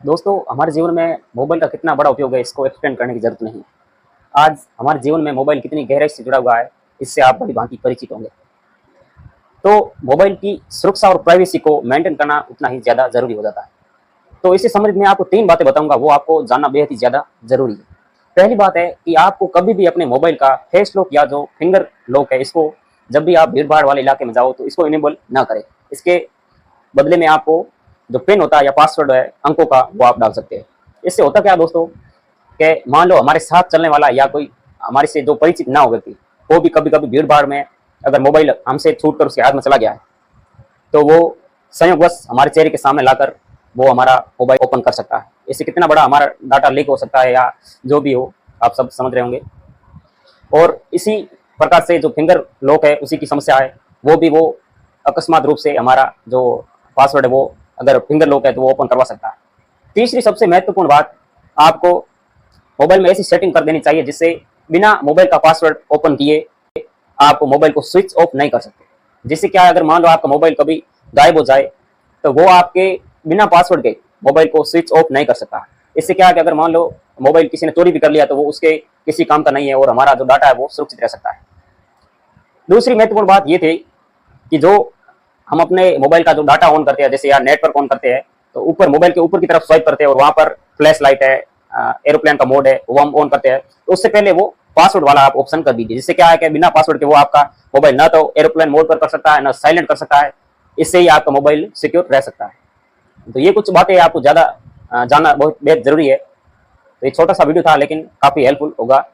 दोस्तों, हमारे जीवन में मोबाइल का कितना बड़ा उपयोग है, इसको एक्सप्लेन करने की ज़रूरत नहीं। आज हमारे जीवन में मोबाइल कितनी गहराई से जुड़ा हुआ है, इससे आप भली-भाँति परिचित होंगे। तो मोबाइल की सुरक्षा और प्राइवेसी को मेंटेन करना उतना ही ज़्यादा ज़रूरी हो जाता है। तो इसी संबंधित मैं आपको 3 बातें बताऊँगा, वो आपको जानना बेहद ही ज़्यादा ज़रूरी है। पहली बात है कि आपको कभी भी अपने मोबाइल का फेस लॉक या जो फिंगर लॉक है, इसको जब भी आप भीड़-भाड़ वाले इलाके में जाओ, तो इसको इनेबल ना करें। इसके बदले में आपको जो पिन होता है या पासवर्ड है अंकों का, वो आप डाल सकते हैं। इससे होता क्या है दोस्तों, कि मान लो हमारे साथ चलने वाला या कोई हमारे से जो परिचित ना हो व्यक्ति, वो भी कभी-कभी भीड़-भाड़ में अगर मोबाइल हमसे छूट कर उसके हाथ में चला गया है, तो वो संयोगवश हमारे चेहरे के सामने लाकर वो हमारा मोबाइल ओपन कर सकता है। इससे कितना बड़ा हमारा डाटा लीक हो सकता है या जो भी हो, आप सब समझ रहे होंगे। और इसी प्रकार से जो फिंगर लॉक है, उसी की समस्या है, वो भी वो अकस्मात रूप से हमारा जो पासवर्ड है, वो अगर फिंगर लॉक है तो वो ओपन करवा सकता है। तीसरी सबसे महत्वपूर्ण बात, आपको मोबाइल में ऐसी सेटिंग कर देनी चाहिए जिससे बिना मोबाइल का पासवर्ड ओपन किए आप मोबाइल को स्विच ऑफ नहीं कर सकते। जिससे क्या है, अगर मान लो आपका मोबाइल कभी गायब हो जाए, तो वो आपके बिना पासवर्ड के मोबाइल को स्विच ऑफ नहीं कर सकता। इससे क्या है कि अगर मान लो मोबाइल किसी ने चोरी भी कर लिया, तो वो उसके किसी काम का नहीं है और हमारा जो डाटा है वो सुरक्षित रह सकता है। दूसरी महत्वपूर्ण बात ये थी कि जो हम अपने मोबाइल का जो डाटा ऑन करते हैं, जैसे यार नेटवर्क ऑन करते हैं, तो ऊपर मोबाइल के ऊपर की तरफ स्वाइप करते हैं और वहां पर फ्लैश लाइट है, एरोप्लेन का मोड है, वो हम ऑन करते हैं। तो उससे पहले वो पासवर्ड वाला आप ऑप्शन कर दीजिए। जिससे क्या है कि बिना पासवर्ड के वो आपका मोबाइल ना तो एरोप्लेन मोड पर कर सकता है, ना साइलेंट कर सकता है। इससे ही आपका मोबाइल सिक्योर रह सकता है। तो ये कुछ बातें आपको ज़्यादा जानना बहुत बेहद जरूरी है। तो ये छोटा सा वीडियो था, लेकिन काफ़ी हेल्पफुल होगा।